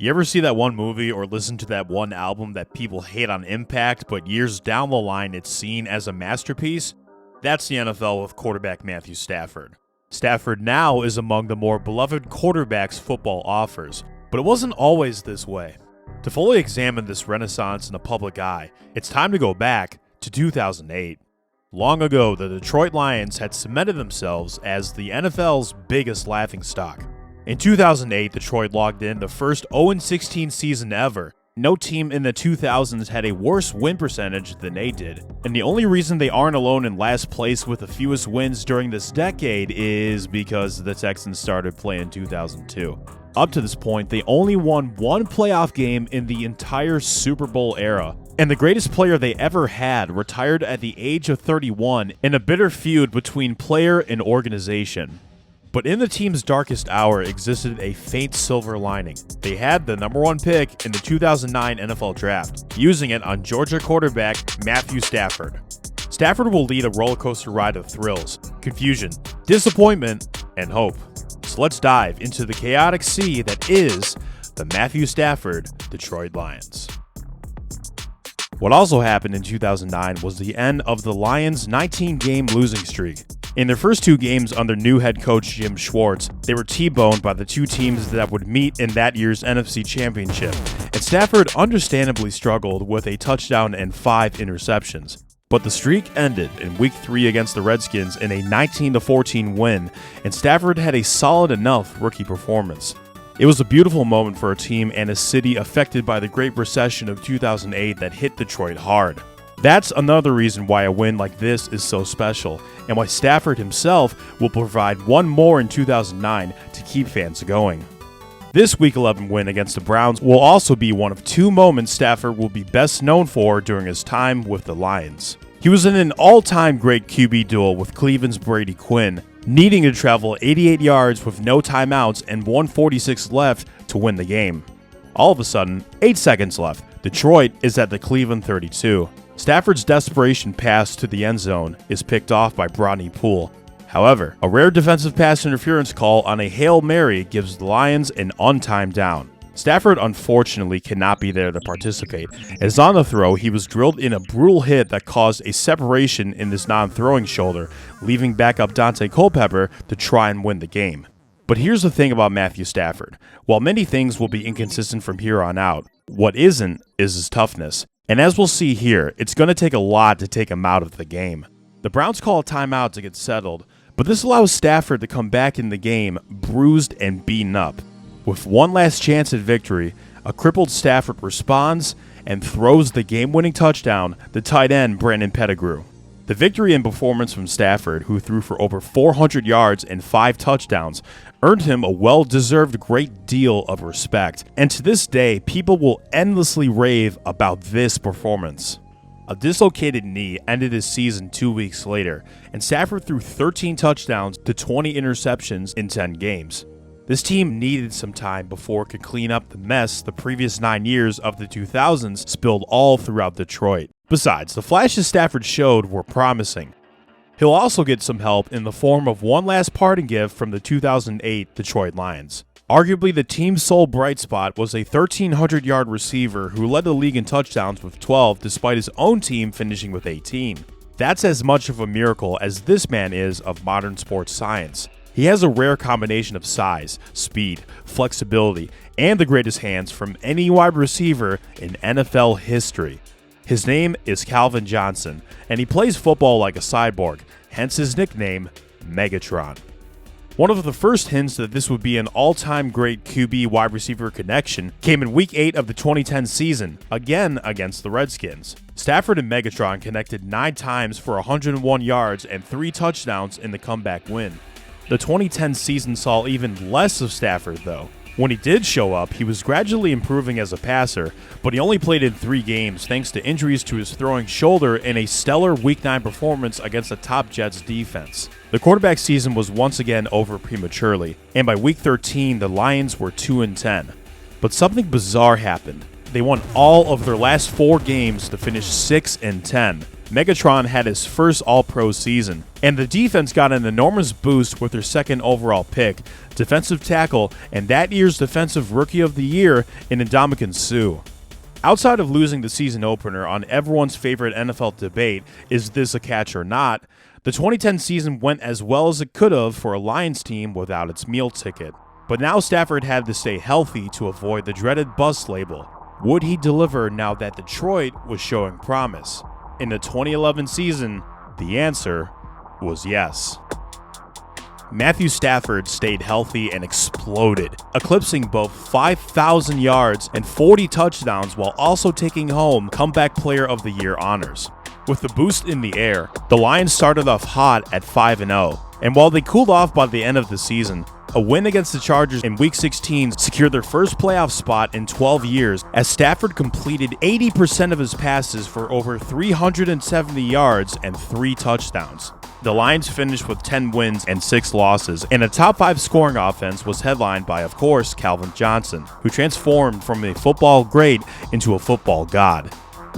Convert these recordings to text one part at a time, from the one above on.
You ever see that one movie or listen to that one album that people hate on impact, but years down the line it's seen as a masterpiece? That's the NFL with quarterback Matthew Stafford. Stafford now is among the more beloved quarterbacks football offers, but it wasn't always this way. To fully examine this renaissance in the public eye, it's time to go back to 2008. Long ago, the Detroit Lions had cemented themselves as the NFL's biggest laughingstock. In 2008, Detroit logged in the first 0-16 season ever. No team in the 2000s had a worse win percentage than they did. And the only reason they aren't alone in last place with the fewest wins during this decade is because the Texans started playing in 2002. Up to this point, they only won one playoff game in the entire Super Bowl era. And the greatest player they ever had retired at the age of 31 in a bitter feud between player and organization. But in the team's darkest hour existed a faint silver lining. They had the number 1 pick in the 2009 NFL Draft, using it on Georgia quarterback Matthew Stafford. Stafford will lead a rollercoaster ride of thrills, confusion, disappointment, and hope. So let's dive into the chaotic sea that is the Matthew Stafford Detroit Lions. What also happened in 2009 was the end of the Lions' 19-game losing streak. In their first 2 games under new head coach Jim Schwartz, they were T-boned by the 2 teams that would meet in that year's NFC Championship, and Stafford understandably struggled with a touchdown and 5 interceptions. But the streak ended in Week 3 against the Redskins in a 19-14 win, and Stafford had a solid enough rookie performance. It was a beautiful moment for a team and a city affected by the Great Recession of 2008 that hit Detroit hard. That's another reason why a win like this is so special, and why Stafford himself will provide one more in 2009 to keep fans going. This Week 11 win against the Browns will also be one of 2 moments Stafford will be best known for during his time with the Lions. He was in an all-time great QB duel with Cleveland's Brady Quinn, needing to travel 88 yards with no timeouts and 1:46 left to win the game. All of a sudden, 8 seconds left. Detroit is at the Cleveland 32. Stafford's desperation pass to the end zone is picked off by Brodney Poole. However, a rare defensive pass interference call on a Hail Mary gives the Lions an untimed down. Stafford unfortunately cannot be there to participate, as on the throw he was drilled in a brutal hit that caused a separation in his non-throwing shoulder, leaving backup Dante Culpepper to try and win the game. But here's the thing about Matthew Stafford. While many things will be inconsistent from here on out, what isn't is his toughness. And as we'll see here, it's going to take a lot to take him out of the game. The Browns call a timeout to get settled, but this allows Stafford to come back in the game bruised and beaten up. With one last chance at victory, a crippled Stafford responds and throws the game-winning touchdown to tight end Brandon Pettigrew. The victory and performance from Stafford, who threw for over 400 yards and 5 touchdowns, earned him a well-deserved great deal of respect, and to this day, people will endlessly rave about this performance. A dislocated knee ended his season 2 weeks later, and Stafford threw 13 touchdowns to 20 interceptions in 10 games. This team needed some time before it could clean up the mess the previous 9 years of the 2000s spilled all throughout Detroit. Besides, the flashes Stafford showed were promising. He'll also get some help in the form of one last parting gift from the 2008 Detroit Lions. Arguably the team's sole bright spot was a 1,300-yard receiver who led the league in touchdowns with 12 despite his own team finishing with 18. That's as much of a miracle as this man is of modern sports science. He has a rare combination of size, speed, flexibility, and the greatest hands from any wide receiver in NFL history. His name is Calvin Johnson, and he plays football like a cyborg, hence his nickname, Megatron. One of the first hints that this would be an all-time great QB wide receiver connection came in Week 8 of the 2010 season, again against the Redskins. Stafford and Megatron connected 9 times for 101 yards and 3 touchdowns in the comeback win. The 2010 season saw even less of Stafford, though. When he did show up, he was gradually improving as a passer, but he only played in 3 games thanks to injuries to his throwing shoulder and a stellar Week 9 performance against the top Jets defense. The quarterback season was once again over prematurely, and by Week 13, the Lions were 2-10. But something bizarre happened. They won all of their last 4 games to finish 6-10. Megatron had his first All-Pro season, and the defense got an enormous boost with their second overall pick, defensive tackle, and that year's Defensive Rookie of the Year in Ndamukong Suh. Outside of losing the season opener on everyone's favorite NFL debate, is this a catch or not, the 2010 season went as well as it could have for a Lions team without its meal ticket. But now Stafford had to stay healthy to avoid the dreaded bust label. Would he deliver now that Detroit was showing promise? In the 2011 season, the answer was yes. Matthew Stafford stayed healthy and exploded, eclipsing both 5,000 yards and 40 touchdowns while also taking home Comeback Player of the Year honors. With the boost in the air, the Lions started off hot at 5-0, and while they cooled off by the end of the season, a win against the Chargers in Week 16 secured their first playoff spot in 12 years as Stafford completed 80% of his passes for over 370 yards and 3 touchdowns. The Lions finished with 10 wins and 6 losses, and a top 5 scoring offense was headlined by, of course, Calvin Johnson, who transformed from a football great into a football god.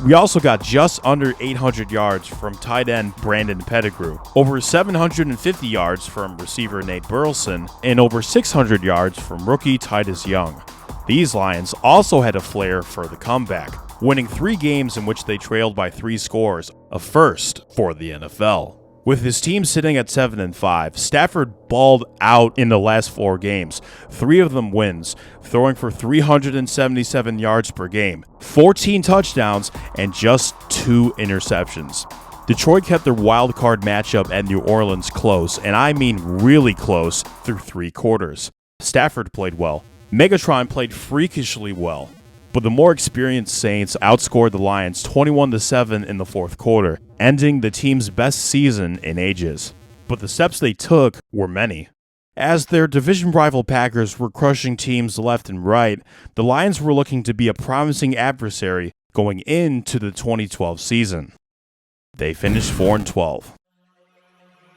We also got just under 800 yards from tight end Brandon Pettigrew, over 750 yards from receiver Nate Burleson, and over 600 yards from rookie Titus Young. These Lions also had a flair for the comeback, winning 3 games in which they trailed by 3 scores, a first for the NFL. With his team sitting at 7-5, Stafford balled out in the last 4 games, 3 of them wins, throwing for 377 yards per game, 14 touchdowns, and just 2 interceptions. Detroit kept their wild card matchup at New Orleans close, and I mean really close, through 3 quarters. Stafford played well. Megatron played freakishly well. But the more experienced Saints outscored the Lions 21-7 in the 4th quarter, ending the team's best season in ages. But the steps they took were many. As their division rival Packers were crushing teams left and right, the Lions were looking to be a promising adversary going into the 2012 season. They finished 4-12.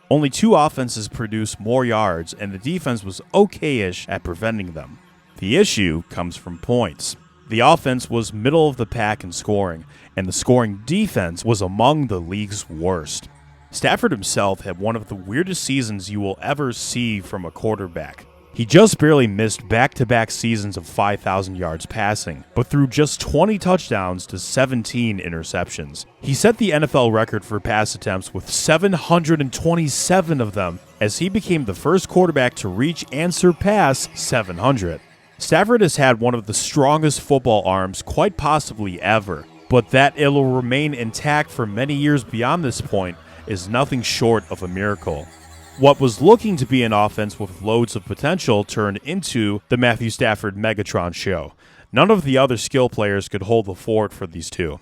Only 2 offenses produced more yards, and the defense was okay-ish at preventing them. The issue comes from points. The offense was middle of the pack in scoring, and the scoring defense was among the league's worst. Stafford himself had one of the weirdest seasons you will ever see from a quarterback. He just barely missed back-to-back seasons of 5,000 yards passing, but threw just 20 touchdowns to 17 interceptions. He set the NFL record for pass attempts with 727 of them, as he became the first quarterback to reach and surpass 700. Stafford has had one of the strongest football arms quite possibly ever, but that it will remain intact for many years beyond this point is nothing short of a miracle. What was looking to be an offense with loads of potential turned into the Matthew Stafford Megatron show. None of the other skill players could hold the fort for these two.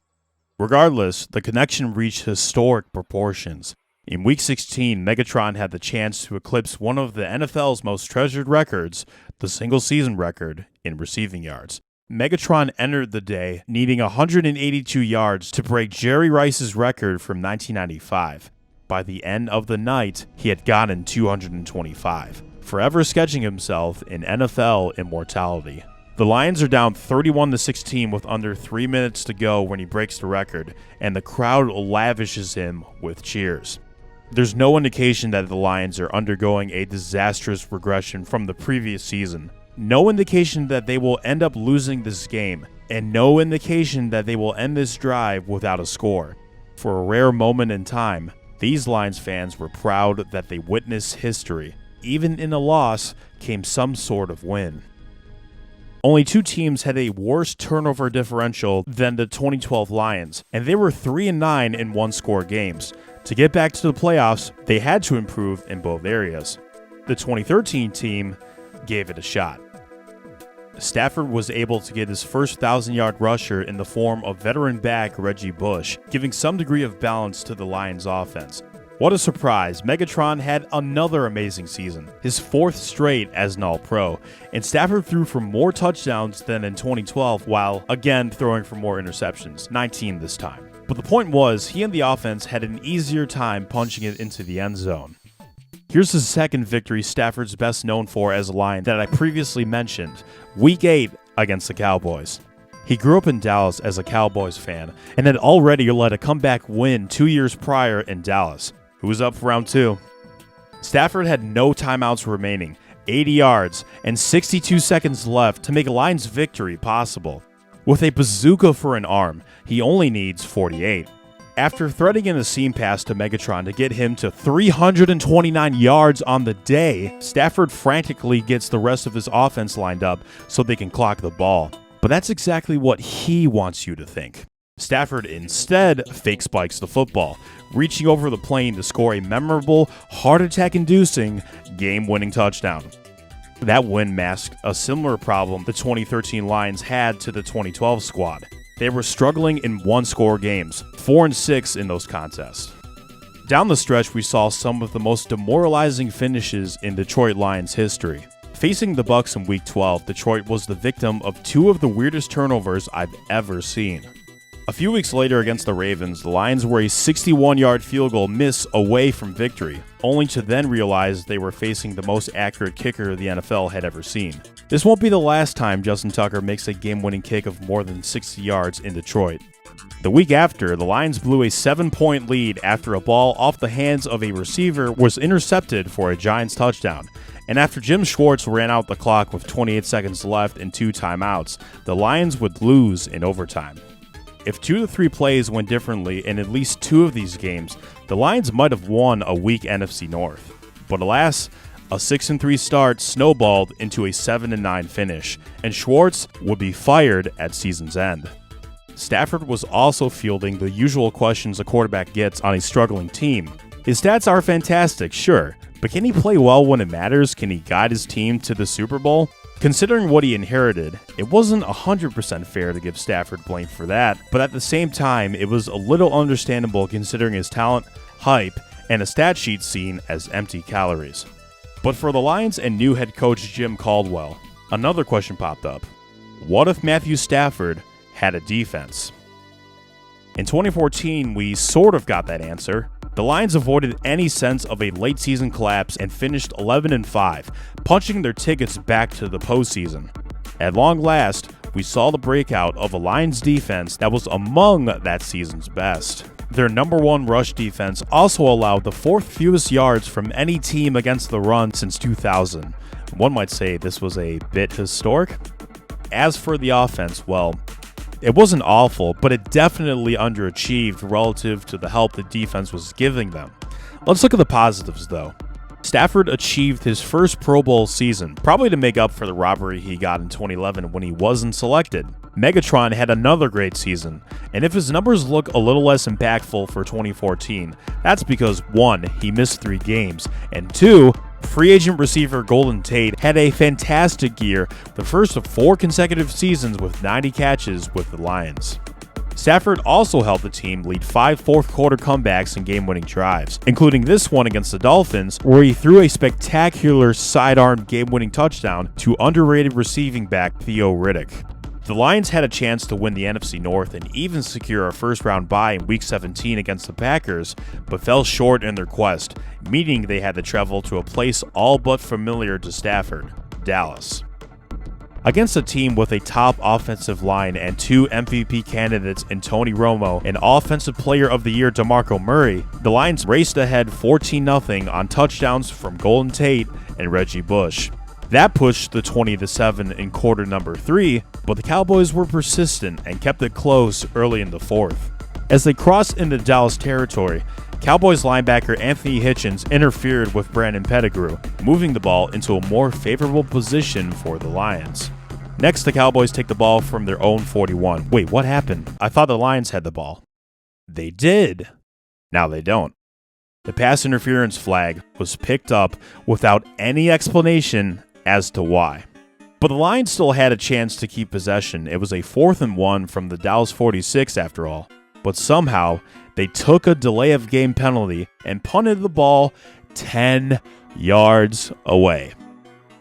Regardless, the connection reached historic proportions. In Week 16, Megatron had the chance to eclipse one of the NFL's most treasured records, the single-season record in receiving yards. Megatron entered the day needing 182 yards to break Jerry Rice's record from 1995. By the end of the night, he had gotten 225, forever sketching himself in NFL immortality. The Lions are down 31-16 with under 3 minutes to go when he breaks the record, and the crowd lavishes him with cheers. There's no indication that the Lions are undergoing a disastrous regression from the previous season. No indication that they will end up losing this game, and no indication that they will end this drive without a score. For a rare moment in time, these Lions fans were proud that they witnessed history. Even in a loss came some sort of win. Only 2 teams had a worse turnover differential than the 2012 Lions, and they were 3-9 in one-score games. To get back to the playoffs, they had to improve in both areas. The 2013 team gave it a shot. Stafford was able to get his first 1,000-yard rusher in the form of veteran back Reggie Bush, giving some degree of balance to the Lions' offense. What a surprise, Megatron had another amazing season, his 4th straight as an All-Pro, and Stafford threw for more touchdowns than in 2012 while, again, throwing for more interceptions, 19 this time. But the point was, he and the offense had an easier time punching it into the end zone. Here's the second victory Stafford's best known for as a Lion that I previously mentioned, Week 8 against the Cowboys. He grew up in Dallas as a Cowboys fan and had already led a comeback win 2 years prior in Dallas. Who was up for round 2? Stafford had no timeouts remaining, 80 yards, and 62 seconds left to make a Lions victory possible. With a bazooka for an arm, he only needs 48. After threading in a seam pass to Megatron to get him to 329 yards on the day, Stafford frantically gets the rest of his offense lined up so they can clock the ball. But that's exactly what he wants you to think. Stafford instead fake spikes the football, reaching over the plane to score a memorable, heart attack-inducing, game-winning touchdown. That win masked a similar problem the 2013 Lions had to the 2012 squad. They were struggling in one-score games, 4-6 in those contests. Down the stretch, we saw some of the most demoralizing finishes in Detroit Lions history. Facing the Bucs in Week 12, Detroit was the victim of 2 of the weirdest turnovers I've ever seen. A few weeks later against the Ravens, the Lions were a 61-yard field goal miss away from victory, only to then realize they were facing the most accurate kicker the NFL had ever seen. This won't be the last time Justin Tucker makes a game-winning kick of more than 60 yards in Detroit. The week after, the Lions blew a 7-point lead after a ball off the hands of a receiver was intercepted for a Giants touchdown. And after Jim Schwartz ran out the clock with 28 seconds left and 2 timeouts, the Lions would lose in overtime. If 2 to 3 plays went differently in at least 2 of these games, the Lions might have won a weak NFC North. But alas, a 6-3 start snowballed into a 7-9 finish, and Schwartz would be fired at season's end. Stafford was also fielding the usual questions a quarterback gets on a struggling team. His stats are fantastic, sure, but can he play well when it matters? Can he guide his team to the Super Bowl? Considering what he inherited, it wasn't 100% fair to give Stafford blame for that, but at the same time, it was a little understandable considering his talent, hype, and a stat sheet seen as empty calories. But for the Lions and new head coach Jim Caldwell, another question popped up. What if Matthew Stafford had a defense? In 2014, we sort of got that answer. The Lions avoided any sense of a late-season collapse and finished 11-5, punching their tickets back to the postseason. At long last, we saw the breakout of a Lions defense that was among that season's best. Their number 1 rush defense also allowed the 4th fewest yards from any team against the run since 2000. One might say this was a bit historic. As for the offense, well, it wasn't awful, but it definitely underachieved relative to the help the defense was giving them. Let's look at the positives, though. Stafford achieved his first Pro Bowl season, probably to make up for the robbery he got in 2011 when he wasn't selected. Megatron had another great season, and if his numbers look a little less impactful for 2014, that's because 1, he missed 3 games, and 2, free agent receiver Golden Tate had a fantastic year, the first of 4 consecutive seasons with 90 catches with the Lions. Stafford also helped the team lead 5 fourth-quarter comebacks and game-winning drives, including this one against the Dolphins, where he threw a spectacular sidearm game-winning touchdown to underrated receiving back Theo Riddick. The Lions had a chance to win the NFC North and even secure a first-round bye in Week 17 against the Packers, but fell short in their quest, meaning they had to travel to a place all but familiar to Stafford, Dallas. Against a team with a top offensive line and 2 MVP candidates in Tony Romo and Offensive Player of the Year DeMarco Murray, the Lions raced ahead 14-0 on touchdowns from Golden Tate and Reggie Bush. That pushed the 20-7 in quarter number 3, but the Cowboys were persistent and kept it close early in the 4th. As they crossed into Dallas territory, Cowboys linebacker Anthony Hitchens interfered with Brandon Pettigrew, moving the ball into a more favorable position for the Lions. Next, the Cowboys take the ball from their own 41. Wait, what happened? I thought the Lions had the ball. They did. Now they don't. The pass interference flag was picked up without any explanation as to why. But the Lions still had a chance to keep possession. It was a 4th and 1 from the Dallas 46 after all. But somehow, they took a delay of game penalty and punted the ball 10 yards away.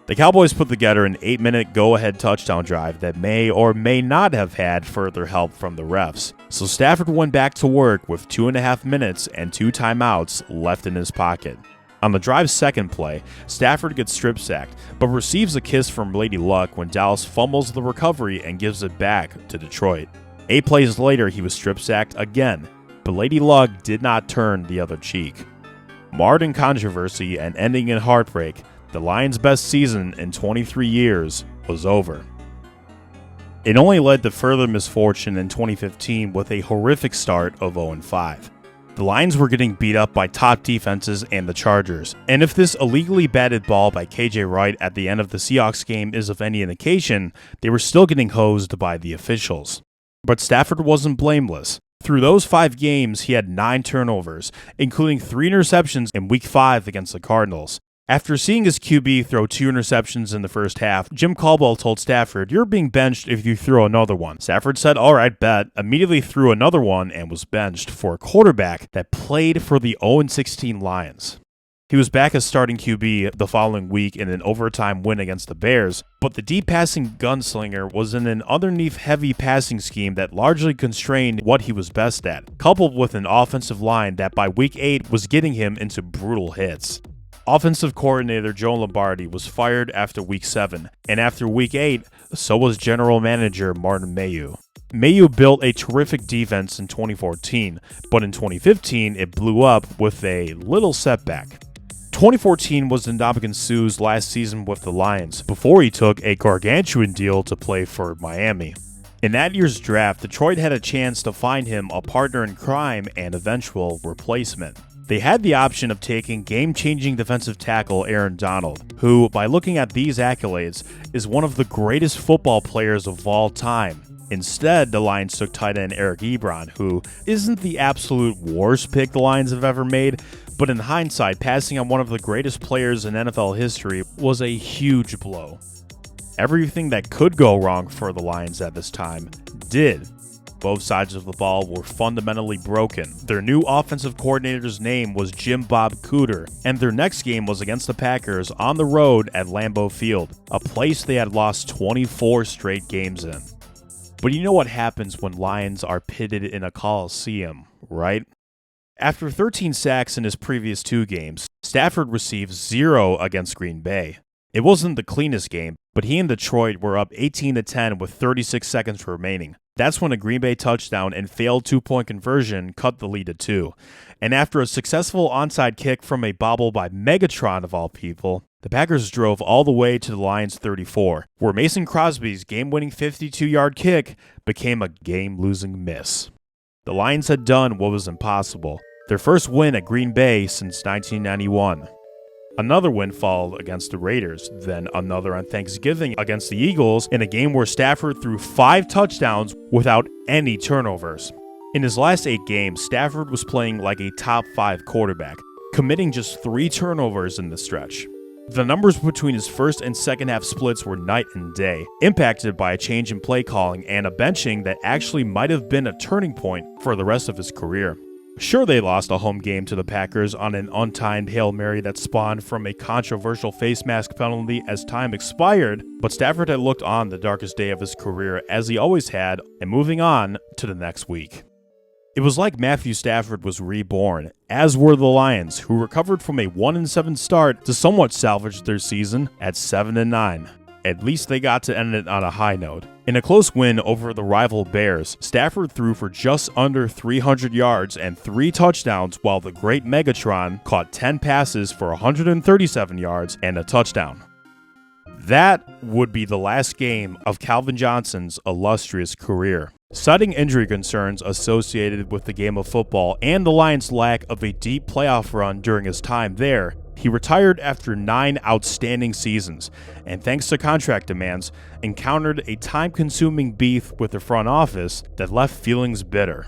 The Cowboys put together an 8-minute go-ahead touchdown drive that may or may not have had further help from the refs. So Stafford went back to work with 2.5 minutes and 2 timeouts left in his pocket. On the drive's second play, Stafford gets strip sacked, but receives a kiss from Lady Luck when Dallas fumbles the recovery and gives it back to Detroit. 8 plays later, he was strip sacked again, but Lady Luck did not turn the other cheek. Marred in controversy and ending in heartbreak, the Lions' best season in 23 years was over. It only led to further misfortune in 2015 with a horrific start of 0-5. The Lions were getting beat up by top defenses and the Chargers, and if this illegally batted ball by KJ Wright at the end of the Seahawks game is of any indication, they were still getting hosed by the officials. But Stafford wasn't blameless. Through those 5 games, he had 9 turnovers, including 3 interceptions in Week 5 against the Cardinals. After seeing his QB throw 2 interceptions in the first half, Jim Caldwell told Stafford, "You're being benched if you throw another one." Stafford said, "Alright, bet," immediately threw another one and was benched for a quarterback that played for the 0-16 Lions. He was back as starting QB the following week in an overtime win against the Bears, but the deep passing gunslinger was in an underneath-heavy passing scheme that largely constrained what he was best at, coupled with an offensive line that by week 8 was getting him into brutal hits. Offensive coordinator Joe Lombardi was fired after Week 7, and after Week 8, so was general manager Martin Mayhew. Mayhew built a terrific defense in 2014, but in 2015 it blew up with a little setback. 2014 was Ndamukong Suh's last season with the Lions, before he took a gargantuan deal to play for Miami. In that year's draft, Detroit had a chance to find him a partner in crime and eventual replacement. They had the option of taking game-changing defensive tackle Aaron Donald, who, by looking at these accolades, is one of the greatest football players of all time. Instead, the Lions took tight end Eric Ebron, who isn't the absolute worst pick the Lions have ever made, but in hindsight, passing on one of the greatest players in NFL history was a huge blow. Everything that could go wrong for the Lions at this time did. Both sides of the ball were fundamentally broken. Their new offensive coordinator's name was Jim Bob Cooter, and their next game was against the Packers on the road at Lambeau Field, a place they had lost 24 straight games in. But you know what happens when Lions are pitted in a coliseum, right? After 13 sacks in his previous 2 games, Stafford received 0 against Green Bay. It wasn't the cleanest game, but he and Detroit were up 18-10 with 36 seconds remaining. That's when a Green Bay touchdown and failed 2-point conversion cut the lead to 2. And after a successful onside kick from a bobble by Megatron of all people, the Packers drove all the way to the Lions' 34, where Mason Crosby's game-winning 52-yard kick became a game-losing miss. The Lions had done what was impossible, their first win at Green Bay since 1991. Another win followed against the Raiders, then another on Thanksgiving against the Eagles in a game where Stafford threw 5 touchdowns without any turnovers. In his last 8 games, Stafford was playing like a top 5 quarterback, committing just 3 turnovers in the stretch. The numbers between his first and second half splits were night and day, impacted by a change in play calling and a benching that actually might have been a turning point for the rest of his career. Sure, they lost a home game to the Packers on an untimed Hail Mary that spawned from a controversial face mask penalty as time expired, but Stafford had looked on the darkest day of his career as he always had, and moving on to the next week. It was like Matthew Stafford was reborn, as were the Lions, who recovered from a 1-7 start to somewhat salvage their season at 7-9. At least they got to end it on a high note. In a close win over the rival Bears, Stafford threw for just under 300 yards and 3 touchdowns, while the great Megatron caught 10 passes for 137 yards and a touchdown. That would be the last game of Calvin Johnson's illustrious career. Citing injury concerns associated with the game of football and the Lions' lack of a deep playoff run during his time there, he retired after 9 outstanding seasons, and thanks to contract demands, encountered a time-consuming beef with the front office that left feelings bitter.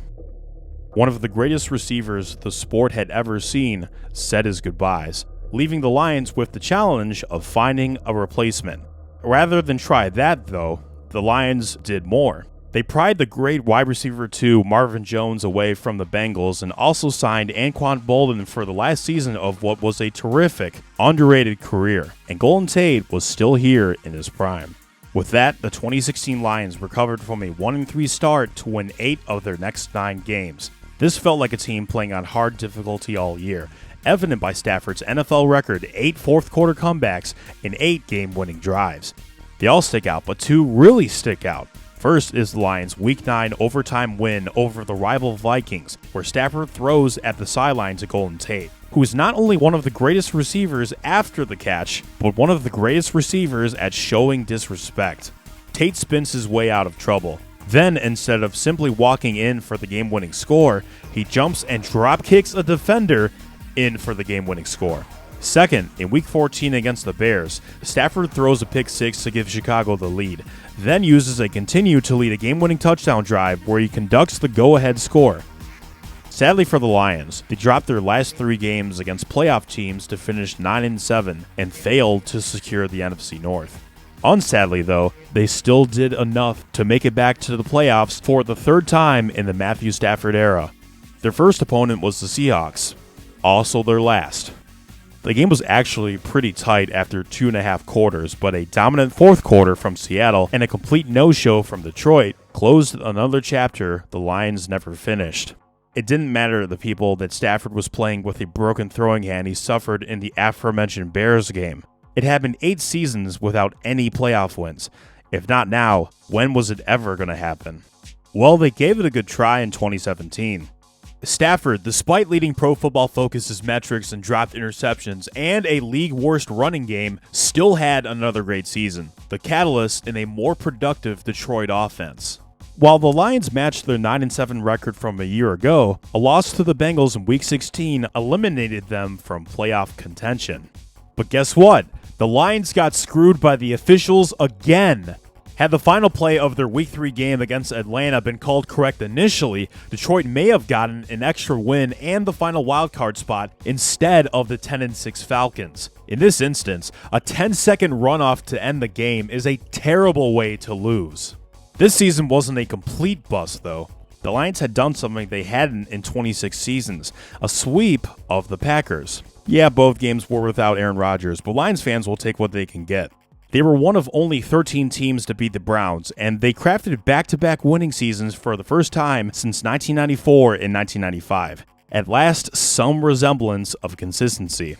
One of the greatest receivers the sport had ever seen said his goodbyes, leaving the Lions with the challenge of finding a replacement. Rather than try that, though, the Lions did more. They pried the great wide receiver 2 Marvin Jones away from the Bengals and also signed Anquan Boldin for the last season of what was a terrific, underrated career, and Golden Tate was still here in his prime. With that, the 2016 Lions recovered from a 1-3 start to win 8 of their next 9 games. This felt like a team playing on hard difficulty all year, evident by Stafford's NFL record 8 fourth-quarter comebacks and 8 game-winning drives. They all stick out, but 2 really stick out. First is the Lions' Week 9 overtime win over the rival Vikings, where Stafford throws at the sideline to Golden Tate, who is not only one of the greatest receivers after the catch, but one of the greatest receivers at showing disrespect. Tate spins his way out of trouble. Then, instead of simply walking in for the game-winning score, he jumps and drop kicks a defender in for the game-winning score. Second, in Week 14 against the Bears, Stafford throws a pick six to give Chicago the lead, then uses a continue to lead a game-winning touchdown drive where he conducts the go-ahead score. Sadly for the Lions, they dropped their last 3 games against playoff teams to finish 9-7 and failed to secure the NFC North. Unsadly, though, they still did enough to make it back to the playoffs for the 3rd time in the Matthew Stafford era. Their first opponent was the Seahawks, also their last. The game was actually pretty tight after 2.5 quarters, but a dominant 4th quarter from Seattle and a complete no-show from Detroit closed another chapter the Lions never finished. It didn't matter to the people that Stafford was playing with a broken throwing hand he suffered in the aforementioned Bears game. It had been 8 seasons without any playoff wins. If not now, when was it ever going to happen? Well, they gave it a good try in 2017. Stafford, despite leading Pro Football Focus's metrics and dropped interceptions and a league-worst running game, still had another great season, the catalyst in a more productive Detroit offense. While the Lions matched their 9-7 record from a year ago, a loss to the Bengals in Week 16 eliminated them from playoff contention. But guess what? The Lions got screwed by the officials again. Had the final play of their Week 3 game against Atlanta been called correct initially, Detroit may have gotten an extra win and the final wildcard spot instead of the 10-6 Falcons. In this instance, a 10-second runoff to end the game is a terrible way to lose. This season wasn't a complete bust, though. The Lions had done something they hadn't in 26 seasons, a sweep of the Packers. Yeah, both games were without Aaron Rodgers, but Lions fans will take what they can get. They were one of only 13 teams to beat the Browns, and they crafted back-to-back winning seasons for the first time since 1994 and 1995. At last, some resemblance of consistency.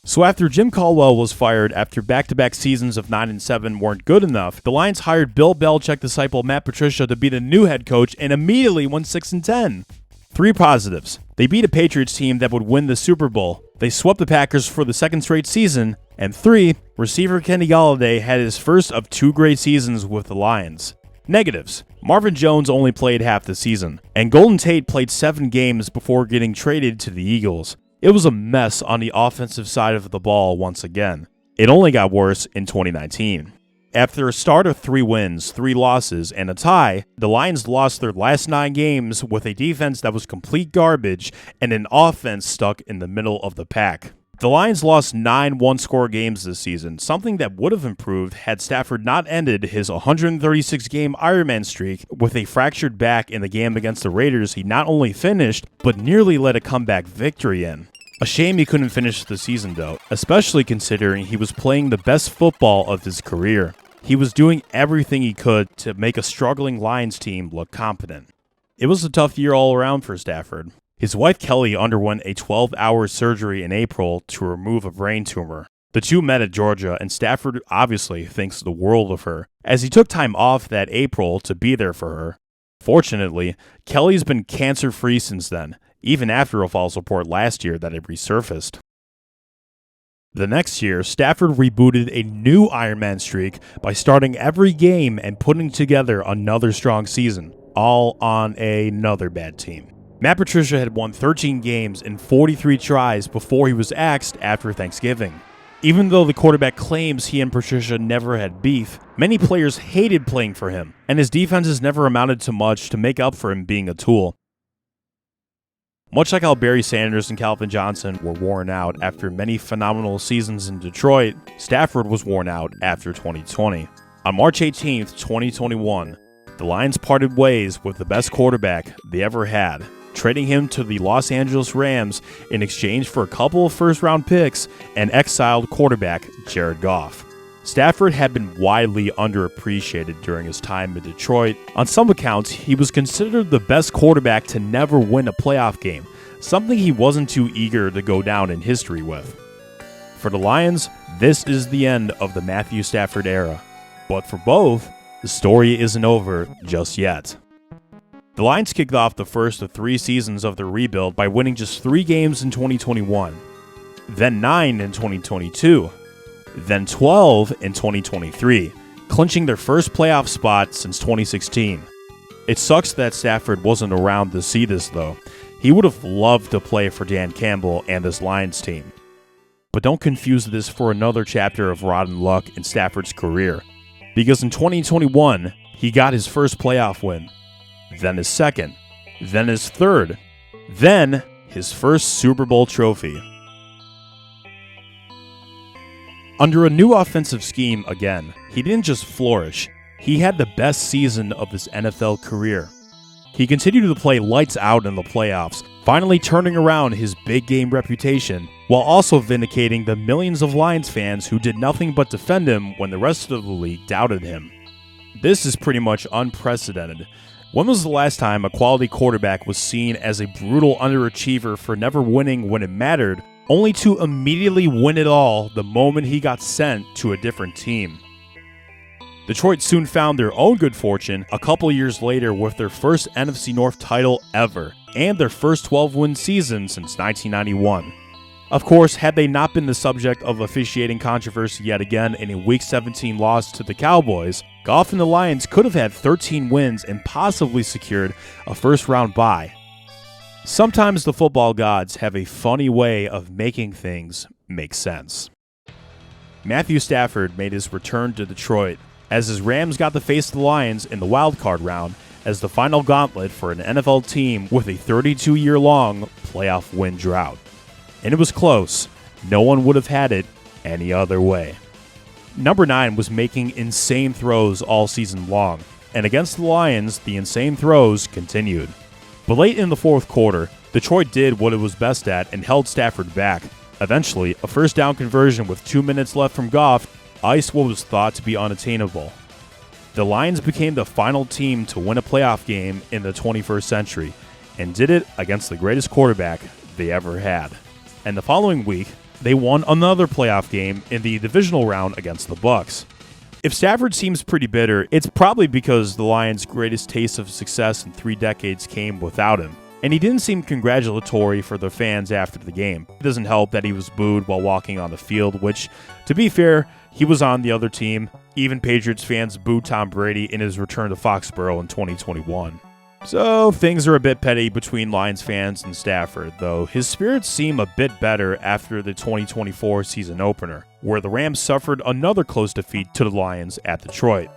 So after Jim Caldwell was fired after back-to-back seasons of 9-7 weren't good enough, the Lions hired Bill Belichick disciple Matt Patricia to be the new head coach and immediately went 6-10. 3 positives. They beat a Patriots team that would win the Super Bowl. They swept the Packers for the 2nd straight season. And 3, receiver Kenny Golladay had his first of 2 great seasons with the Lions. Negatives. Marvin Jones only played half the season, and Golden Tate played 7 games before getting traded to the Eagles. It was a mess on the offensive side of the ball once again. It only got worse in 2019. After a start of 3 wins, 3 losses, and a tie, the Lions lost their last 9 games with a defense that was complete garbage and an offense stuck in the middle of the pack. The Lions lost 9 one-score games this season, something that would have improved had Stafford not ended his 136-game Ironman streak with a fractured back in the game against the Raiders he not only finished, but nearly led a comeback victory in. A shame he couldn't finish the season though, especially considering he was playing the best football of his career. He was doing everything he could to make a struggling Lions team look competent. It was a tough year all around for Stafford. His wife Kelly underwent a 12-hour surgery in April to remove a brain tumor. The two met at Georgia, and Stafford obviously thinks the world of her, as he took time off that April to be there for her. Fortunately, Kelly's been cancer-free since then, even after a false report last year that it resurfaced. The next year, Stafford rebooted a new Ironman streak by starting every game and putting together another strong season, all on another bad team. Matt Patricia had won 13 games in 43 tries before he was axed after Thanksgiving. Even though the quarterback claims he and Patricia never had beef, many players hated playing for him, and his defenses never amounted to much to make up for him being a tool. Much like how Barry Sanders and Calvin Johnson were worn out after many phenomenal seasons in Detroit, Stafford was worn out after 2020. On March 18, 2021, the Lions parted ways with the best quarterback they ever had, trading him to the Los Angeles Rams in exchange for a couple of first-round picks and exiled quarterback Jared Goff. Stafford had been widely underappreciated during his time in Detroit. On some accounts, he was considered the best quarterback to never win a playoff game, something he wasn't too eager to go down in history with. For the Lions, this is the end of the Matthew Stafford era. But for both, the story isn't over just yet. The Lions kicked off the first of 3 seasons of their rebuild by winning just 3 games in 2021, then 9 in 2022, then 12 in 2023, clinching their first playoff spot since 2016. It sucks that Stafford wasn't around to see this though. He would have loved to play for Dan Campbell and this Lions team. But don't confuse this for another chapter of rotten luck in Stafford's career, because in 2021, he got his first playoff win, then his second, then his third, then his first Super Bowl trophy. Under a new offensive scheme again, he didn't just flourish, he had the best season of his NFL career. He continued to play lights out in the playoffs, finally turning around his big game reputation, while also vindicating the millions of Lions fans who did nothing but defend him when the rest of the league doubted him. This is pretty much unprecedented. When was the last time a quality quarterback was seen as a brutal underachiever for never winning when it mattered, only to immediately win it all the moment he got sent to a different team? Detroit soon found their own good fortune a couple years later with their first NFC North title ever, and their first 12-win season since 1991. Of course, had they not been the subject of officiating controversy yet again in a Week 17 loss to the Cowboys, Goff and the Lions could have had 13 wins and possibly secured a first-round bye. Sometimes the football gods have a funny way of making things make sense. Matthew Stafford made his return to Detroit, as his Rams got to face the Lions in the wildcard round as the final gauntlet for an NFL team with a 32-year-long playoff win drought. And it was close. No one would have had it any other way. Number 9 was making insane throws all season long, and against the Lions, the insane throws continued. But late in the fourth quarter, Detroit did what it was best at and held Stafford back. Eventually, a first down conversion with 2 minutes left from Goff iced what was thought to be unattainable. The Lions became the final team to win a playoff game in the 21st century, and did it against the greatest quarterback they ever had. And the following week, they won another playoff game in the divisional round against the Bucs. If Stafford seems pretty bitter, it's probably because the Lions' greatest taste of success in 3 decades came without him, and he didn't seem congratulatory for the fans after the game. It doesn't help that he was booed while walking on the field, which, to be fair, he was on the other team. Even Patriots fans booed Tom Brady in his return to Foxborough in 2021. So things are a bit petty between Lions fans and Stafford, though his spirits seem a bit better after the 2024 season opener, where the Rams suffered another close defeat to the Lions at Detroit.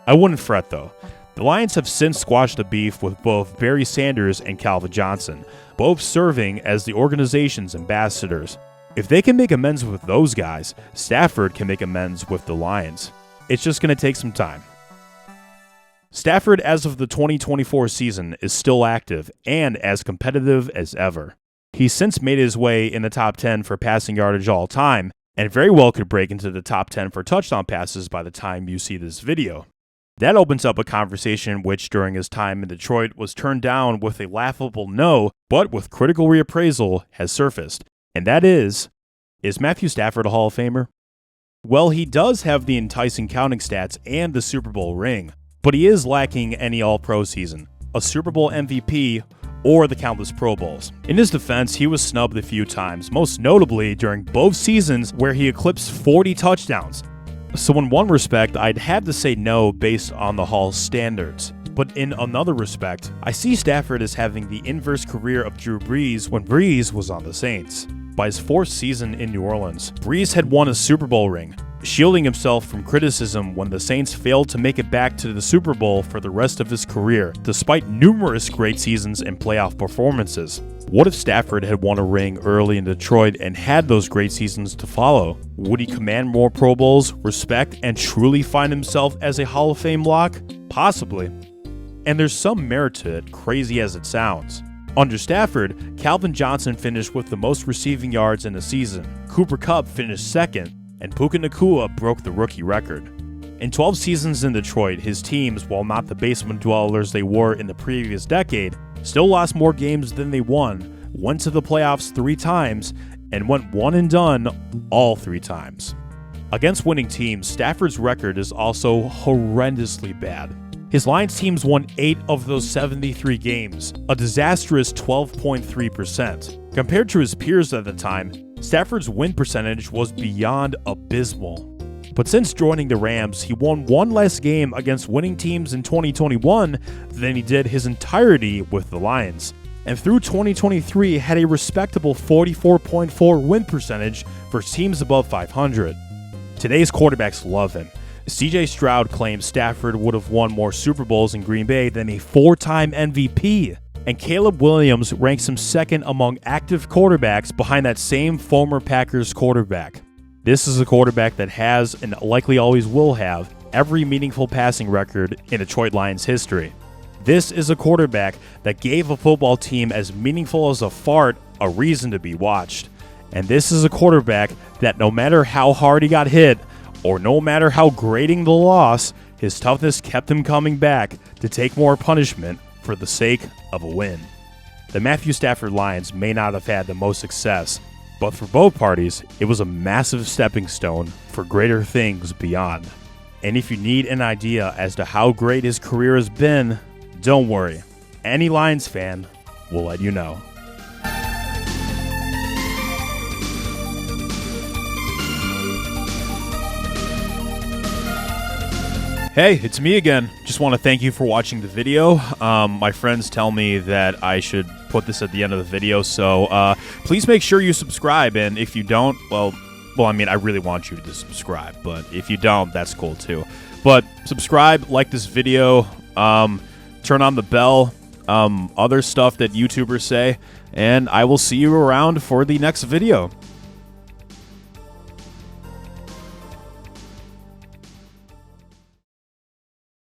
I wouldn't fret though. The Lions have since squashed the beef with both Barry Sanders and Calvin Johnson, both serving as the organization's ambassadors. If they can make amends with those guys, Stafford can make amends with the Lions. It's just going to take some time. Stafford, as of the 2024 season, is still active and as competitive as ever. He's since made his way in the top 10 for passing yardage all time, and very well could break into the top 10 for touchdown passes by the time you see this video. That opens up a conversation which, during his time in Detroit, was turned down with a laughable no, but with critical reappraisal has surfaced. And that is Matthew Stafford a Hall of Famer? Well, he does have the enticing counting stats and the Super Bowl ring, but he is lacking any All-Pro season, a Super Bowl MVP, or the countless Pro Bowls. In his defense, he was snubbed a few times, most notably during both seasons where he eclipsed 40 touchdowns. So in one respect, I'd have to say no based on the Hall's standards. But in another respect, I see Stafford as having the inverse career of Drew Brees when Brees was on the Saints. By his 4th season in New Orleans, Brees had won a Super Bowl ring, shielding himself from criticism when the Saints failed to make it back to the Super Bowl for the rest of his career, despite numerous great seasons and playoff performances. What if Stafford had won a ring early in Detroit and had those great seasons to follow? Would he command more Pro Bowls, respect, and truly find himself as a Hall of Fame lock? Possibly. And there's some merit to it, crazy as it sounds. Under Stafford, Calvin Johnson finished with the most receiving yards in the season, Cooper Kupp finished second, and Puka Nacua broke the rookie record. In 12 seasons in Detroit, his teams, while not the basement dwellers they were in the previous decade, still lost more games than they won, went to the playoffs 3 times, and went one and done all 3 times. Against winning teams, Stafford's record is also horrendously bad. His Lions teams won 8 of those 73 games, a disastrous 12.3%. Compared to his peers at the time, Stafford's win percentage was beyond abysmal. But since joining the Rams, he won 1 less game against winning teams in 2021 than he did his entirety with the Lions, and through 2023 had a respectable 44.4 win percentage for teams above 500. Today's quarterbacks love him. CJ Stroud claims Stafford would have won more Super Bowls in Green Bay than a 4-time MVP. And Caleb Williams ranks him second among active quarterbacks behind that same former Packers quarterback. This is a quarterback that has, and likely always will have, every meaningful passing record in Detroit Lions history. This is a quarterback that gave a football team as meaningful as a fart a reason to be watched. And this is a quarterback that no matter how hard he got hit, or no matter how grating the loss, his toughness kept him coming back to take more punishment for the sake of a win. The Matthew Stafford Lions may not have had the most success, but for both parties, it was a massive stepping stone for greater things beyond. And if you need an idea as to how great his career has been, don't worry. Any Lions fan will let you know. Hey, it's me again. Just want to thank you for watching the video. My friends tell me that I should put this at the end of the video, so please make sure you subscribe. And if you don't, well, I mean, I really want you to subscribe, but if you don't, that's cool too. But subscribe, like this video, turn on the bell, other stuff that YouTubers say, and I will see you around for the next video.